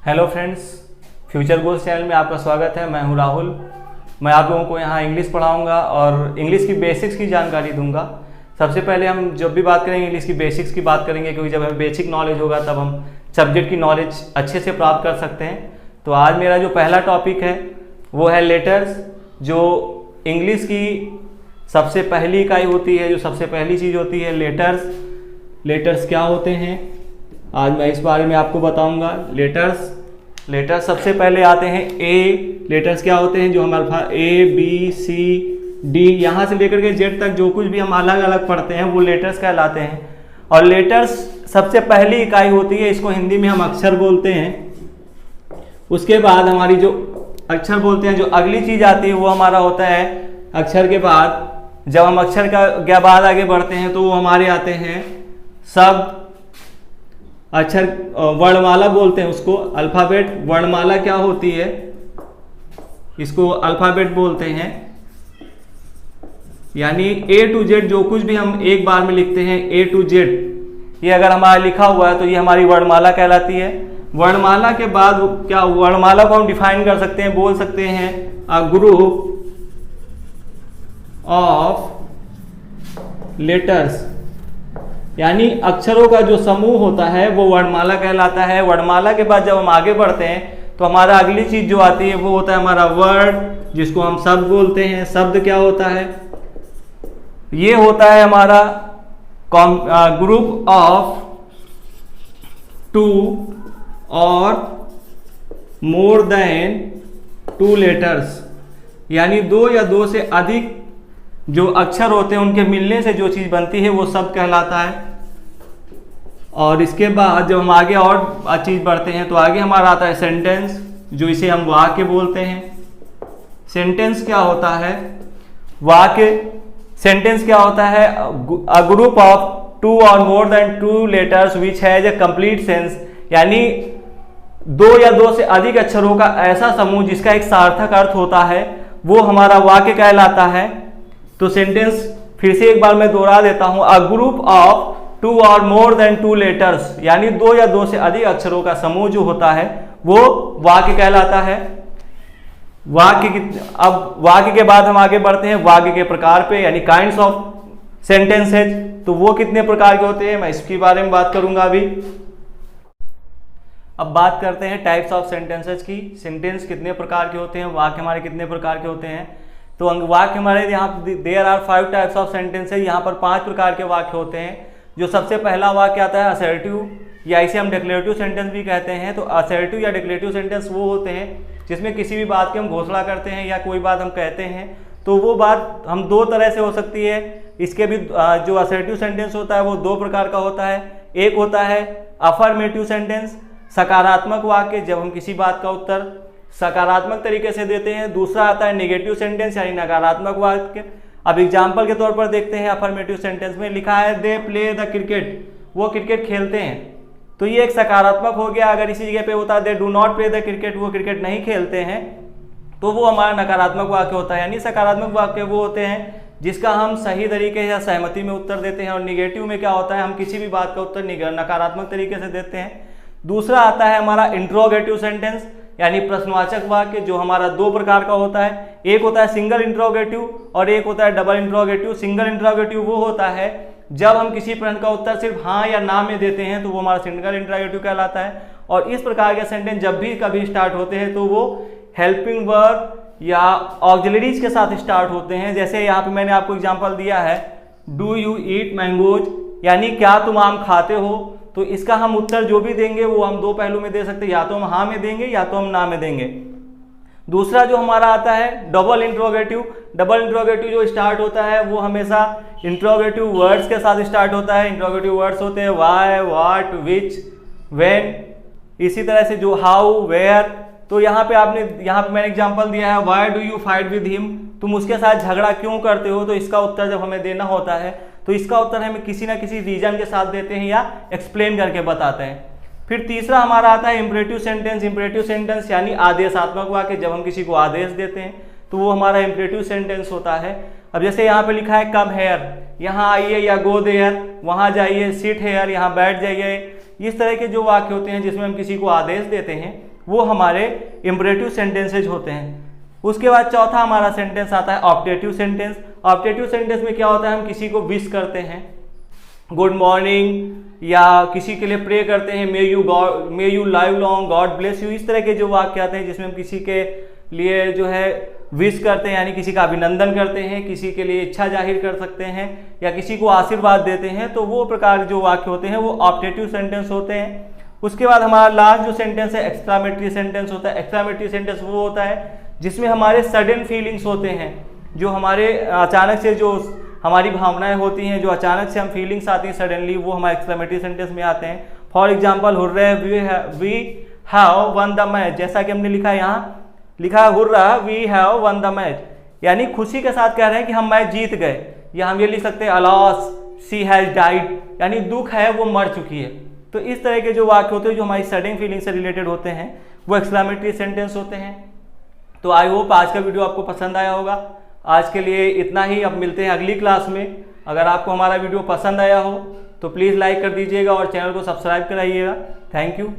Hello friends, future goals channel में आपका स्वागत है। मैं हूं राहुल। मैं आप लोगों को यहां इंग्लिश पढ़ाऊंगा और इंग्लिश की बेसिक्स की जानकारी दूंगा। सबसे पहले हम जब भी बात करेंगे इंग्लिश की बेसिक्स की बात करेंगे, क्योंकि जब हमें बेसिक नॉलेज होगा तब हम सब्जेक्ट की नॉलेज अच्छे से प्राप्त कर सकते हैं। तो आज मेरा जो पहला टॉपिक है वो है लेटर्स, जो इंग्लिश की सबसे पहली इकाई होती है, जो सबसे पहली चीज़ होती है लेटर्स। लेटर्स क्या होते हैं आज मैं इस बारे में आपको बताऊंगा। लेटर्स सबसे पहले आते हैं ए। लेटर्स क्या होते हैं? जो हम alpha A B C D यहाँ से लेकर के जेड तक जो कुछ भी हम अलग अलग पढ़ते हैं वो लेटर्स कहलाते हैं। और लेटर्स सबसे पहली इकाई होती है, इसको हिंदी में हम अक्षर बोलते हैं। उसके बाद हमारी जो अक्षर बोलते हैं, जो अगली चीज आती है वो हमारा होता है अक्षर के बाद। जब हम अक्षर का बाद आगे बढ़ते हैं तो वो हमारे आते हैं शब्द, अक्षर, वर्णमाला बोलते हैं उसको। अल्फाबेट, वर्णमाला क्या होती है? इसको अल्फाबेट बोलते हैं। यानी ए टू जेड जो कुछ भी हम एक बार में लिखते हैं, ए टू जेड, ये अगर हमारा लिखा हुआ है तो ये हमारी वर्णमाला कहलाती है। वर्णमाला के बाद क्या, वर्णमाला को हम डिफाइन कर सकते हैं, बोल सकते हैं अ ग्रुप ऑफ लेटर्स, यानी अक्षरों का जो समूह होता है वो वर्णमाला कहलाता है। वर्णमाला के बाद जब हम आगे बढ़ते हैं तो हमारा अगली चीज जो आती है वो होता है हमारा वर्ड, जिसको हम शब्द बोलते हैं। शब्द क्या होता है? ये होता है हमारा ग्रुप ऑफ 2 और मोर देन 2 लेटर्स, यानी 2 या 2 से अधिक जो अक्षर होते हैं उनके मिलने से जो चीज बनती है वो शब्द कहलाता है। और इसके बाद जब हम आगे और चीज बढ़ते हैं तो आगे हमारा आता है सेंटेंस, जो इसे हम वाक्य बोलते हैं। सेंटेंस क्या होता है? वाक्य, सेंटेंस क्या होता है? अ ग्रुप ऑफ 2 और more than 2 letters which has a complete sense, यानी 2 या 2 से अधिक अक्षरों का ऐसा समूह जिसका एक सार्थक अर्थ होता है, वो हमारा वाक्य कहलाता है। तो सेंटेंस फिर से एक बार मैं दोहरा देता हूं, अ ग्रुप ऑफ 2 और मोर देन 2 लेटर्स, यानी 2 या 2 से अधिक अक्षरों का समूह जो होता है वो वाक्य कहलाता है। अब वाक्य के बाद हम आगे बढ़ते हैं वाक्य के प्रकार पे, यानी काइंड्स ऑफ सेंटेंसेज। तो वो कितने प्रकार के होते हैं मैं इसके बारे में बात करूंगा अभी। अब बात करते हैं टाइप्स ऑफ सेंटेंसेज की। सेंटेंस कितने प्रकार के होते हैं, वाक्य हमारे कितने प्रकार के होते हैं? तो वाक्य हमारे यहाँ there are 5 types of sentences, यहाँ पर 5 प्रकार के वाक्य होते हैं। जो सबसे पहला वाक्य आता है असर्टिव, या इसे हम डिक्लेरेटिव सेंटेंस भी कहते हैं। तो असर्टिव या डिक्लेरेटिव सेंटेंस वो होते हैं जिसमें किसी भी बात की हम घोषणा करते हैं या कोई बात हम कहते हैं। तो वो बात हम 2 तरह से हो सकती है। इसके भी जो असर्टिव सेंटेंस होता है वो 2 प्रकार का होता है। एक होता है अफर्मेटिव सेंटेंस, सकारात्मक वाक्य, जब हम किसी बात का उत्तर सकारात्मक तरीके से देते हैं। दूसरा आता है नेगेटिव सेंटेंस, यानी नकारात्मक वाक्य। अब एग्जाम्पल के तौर पर देखते हैं, अफर्मेटिव सेंटेंस में लिखा है दे प्ले द क्रिकेट, वो क्रिकेट खेलते हैं, तो ये एक सकारात्मक हो गया। अगर इसी जगह पे होता है they do not play the cricket, वो क्रिकेट नहीं खेलते हैं, तो वो हमारा नकारात्मक वाक्य होता है। यानी सकारात्मक वाक्य वो होते हैं जिसका हम सही तरीके या सहमति में उत्तर देते हैं। और निगेटिव में क्या होता है, हम किसी भी बात का उत्तर नकारात्मक तरीके से देते हैं। दूसरा आता है हमारा इंट्रोगेटिव सेंटेंस, यानी प्रश्नवाचक वाक्य, जो हमारा 2 प्रकार का होता है। एक होता है सिंगल इंट्रोगेटिव और एक होता है डबल इंट्रोगेटिव। सिंगल इंट्रोगेटिव वो होता है जब हम किसी प्रश्न का उत्तर सिर्फ हाँ या ना में देते हैं, तो वो हमारा सिंगल इंट्रोगेटिव कहलाता है। और इस प्रकार के सेंटेंस जब भी कभी स्टार्ट होते हैं तो वो हेल्पिंग वर्ब या ऑक्सिलरीज के साथ स्टार्ट होते हैं। जैसे यहाँ पे मैंने आपको एग्जाम्पल दिया है, डू यू ईट मैंगोज, यानी क्या तुम आम खाते हो। तो इसका हम उत्तर जो भी देंगे वो हम 2 पहलू में दे सकते हैं, या तो हम हाँ में देंगे या तो हम ना में देंगे। दूसरा जो हमारा आता है डबल इंट्रोगेटिव। डबल इंट्रोगेटिव जो स्टार्ट होता है वो हमेशा इंट्रोगेटिव वर्ड्स के साथ स्टार्ट होता है। इंट्रोगेटिव वर्ड्स होते हैं वाई, व्हाट, विच, व्हेन, इसी तरह से जो हाउ, वेयर। तो यहाँ पे मैंने एग्जांपल दिया है, why do you fight with him, तुम उसके साथ झगड़ा क्यों करते हो। तो इसका उत्तर जब हमें देना होता है तो इसका उत्तर हमें किसी ना किसी रीजन के साथ देते हैं या एक्सप्लेन करके बताते हैं। फिर तीसरा हमारा आता है इंपरेटिव सेंटेंस। इंपरेटिव सेंटेंस यानी आदेशात्मक वाक्य, जब हम किसी को आदेश देते हैं तो वो हमारा इंपरेटिव सेंटेंस होता है। अब जैसे यहाँ पे लिखा है कम हेयर, यहाँ आइए, या गो देयर, वहाँ जाइए, सिट हेयर, यहाँ बैठ जाइए। इस तरह के जो वाक्य होते हैं जिसमें हम किसी को आदेश देते हैं वो हमारे इम्परेटिव सेंटेंसेज होते हैं। उसके बाद चौथा हमारा सेंटेंस आता है ऑप्टेटिव सेंटेंस। ऑप्टेटिव सेंटेंस में क्या होता है, हम किसी को विश करते हैं, गुड मॉर्निंग, या किसी के लिए प्रे करते हैं, may you live long, God bless you. इस तरह के जो वाक्य आते हैं जिसमें हम किसी के लिए जो है विश करते हैं, यानी किसी का अभिनंदन करते हैं, किसी के लिए इच्छा जाहिर कर सकते हैं, या किसी को आशीर्वाद देते हैं, तो वो प्रकार जो वाक्य होते हैं वो ऑप्टेटिव सेंटेंस होते हैं। उसके बाद हमारा लास्ट जो सेंटेंस है एक्सक्लामेटरी सेंटेंस होता है। एक्सक्लामेटरी सेंटेंस वो होता है जिसमें हमारे सडन फीलिंग्स होते हैं, जो हमारे अचानक से जो हमारी भावनाएं होती हैं, जो अचानक से हम फीलिंग्स आती हैं सडनली, वो हमारे एक्सक्लेमेटरी सेंटेंस में आते हैं। For example, hurray we have won the match, जैसा कि हमने लिखा है यहाँ, लिखा है hurrah we have won the match, यानी खुशी के साथ कह रहे हैं कि हम मैच जीत गए। या हम ये लिख सकते हैं अलास शी हैज डाइड, यानी दुख है वो मर चुकी है। तो इस तरह के जो वाक्य होते हैं जो हमारी सडन फीलिंग से रिलेटेड होते हैं वो एक्सक्लेमेटरी सेंटेंस होते हैं। तो आई होप आज का वीडियो आपको पसंद आया होगा। आज के लिए इतना ही, अब मिलते हैं अगली क्लास में। अगर आपको हमारा वीडियो पसंद आया हो तो प्लीज़ लाइक कर दीजिएगा और चैनल को सब्सक्राइब कराइएगा। Thank you.